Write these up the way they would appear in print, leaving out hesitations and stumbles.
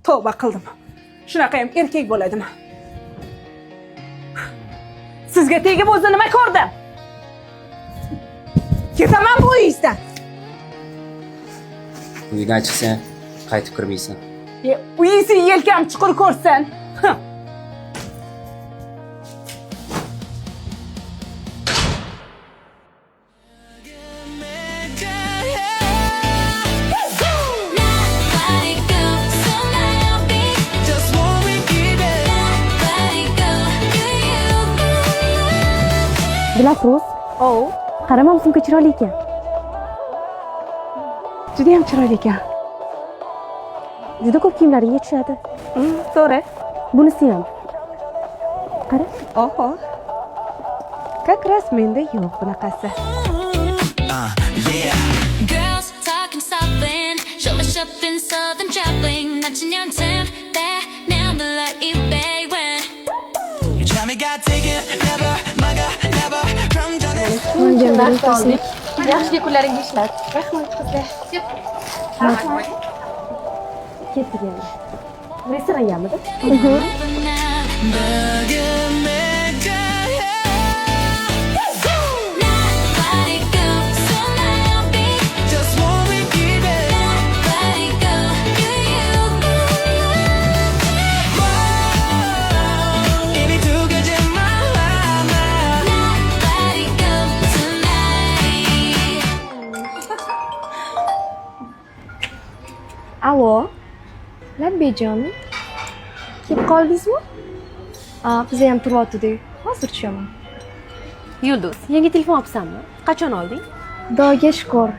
Tövbe qildim. Shunaqa ham erkak bo'ladimi? Sizga tegib o'zi nima ko'rdim? Ketaman bu uyingizdan. Uydan chiqsang, qaytib kirmaysan. Uyingizni yelkam chuqur ko'rsin. Dilafruz, qarama sumka chiroyli ekan. Juda ham chiroyli ekan. Juda ko'p kiyimlaringga tushadi. To'g'ri. Bunisi ham. Qara. Oho. Как раз menda yo'q bunaqasi. Girls talking something, show us up in southern traveling, matching your temp there, now the light you pay when you try me got taken, never, my God, never, from Johnny. Yaxshi kunlaringiz ishlat. Rahmat qizlar. Ketdik endi. Restorangamidi? Alo. Labbejonim. Kelib qoldingizmi? Biz ham turyotdik. Hozir tushaman. Yulduz, yangi telefon olibsanmi? Qachon olding? Xudoga shukr.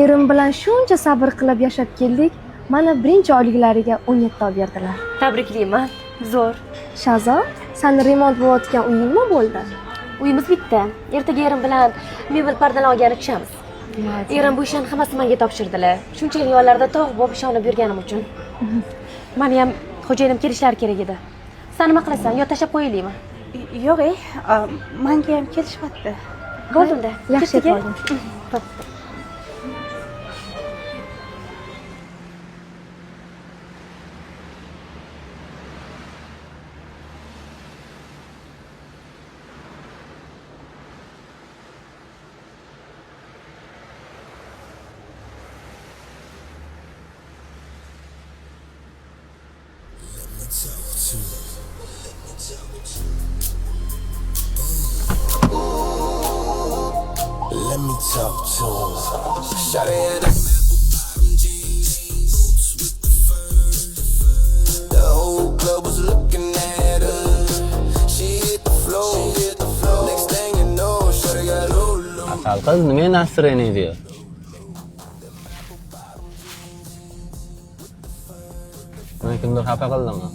Erim bilan shuncha sabr qilib yashab keldik. Mana birinchi oyliklariga 17 olib berdilar. Tabriklayman. Zo'r. Shazo, sani remont bo'layotgan uying nima bo'ldi? Uyimiz bitta. Ertaga erim bilan mebel pardalar olgani tushamiz. Erim bu ishlarni hammasini menga topshirdilar. Shunchalik yonlarida tog' bo'lib ishonib yurganim uchun. Meni ham xo'jayinim kelishlari kerak edi. Sen nima qilasan? Yo tashlab qo'yaylikmi? Yo'q, menga ham kelishmadi. Bo'ldi-da. Yaxshi qolding. Let me talk to him. Shot it at the whole club was looking at her. She hit the floor. Next thing you know, shawty got low. Asal qiz nima настроение diyor? Meni kimdir xafa qildimi?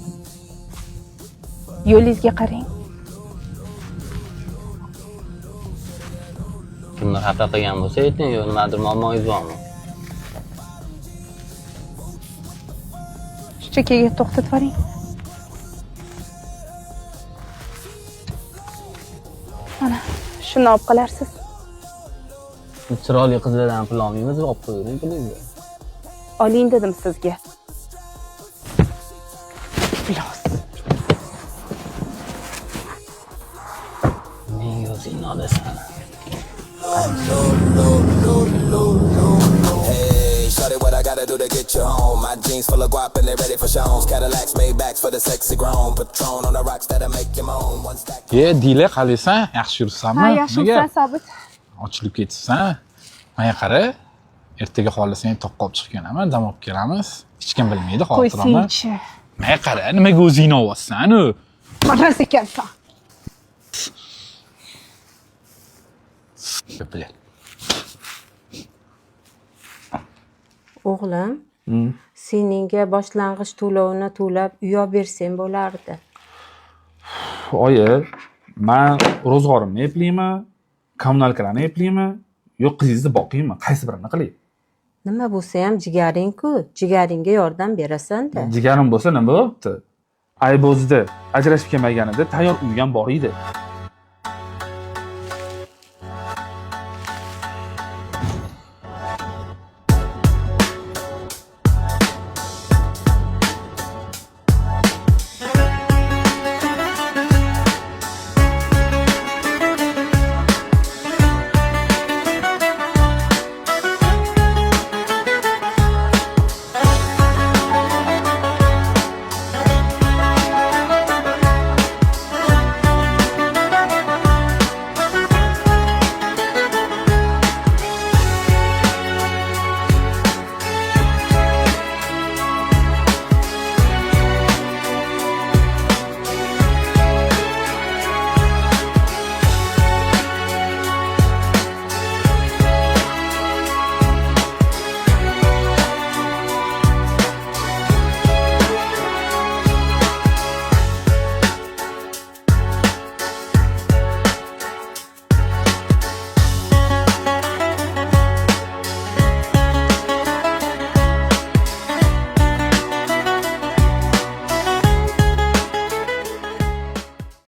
Yo'lingizga qarang. Kimdir xafa qilgan bo'lsa ayting, yo nimadir muammoingiz bormi? Chekkaga to'xtatib oling. Mana, shuni olib qolarsiz. Chiroyli qizlardan pul olmaymiz, olib qo'ying pulingizni. Oling dedim sizga. Bilos. Menga o'zing olasan. Hey, shawty, what I gotta do to get you home? My jeans full of guap and they're ready for shows. Cadillacs, Maybachs for the sexy grown. Patron on the rocks that'll make you moan. One stack. Dila qalaysan? Yaxshi yuribsanmi? Ha, yaxshi yuribsan, Sobit. Ochilib ketibsan. Menga qara. Ertaga xohlasang toqqa olib chiqib kelaman, dam olib kelamiz. Hech kim bilmaydi xotirani. Qo'ysingchi. Menga qara, nimaga o'zingni olyapsan-u? Maraz ekansan. Bilan. O'g'lim, seningga boshlang'ich to'lovini to'lab uy olib bersang bo'lardi. Oyi, men ro'zg'orimni eplayman, kommunalkalarni eplayman, yo'q qizingizni boqaymi? Qaysi birini qilay? Nima bo'lsa ham jigaring-ku, jigaringga yordam berasan-da. Jigarim bo'lsa nima bo'pti? Ayb o'zida ajrashib kelmaganida tayyor uy ham bor edi.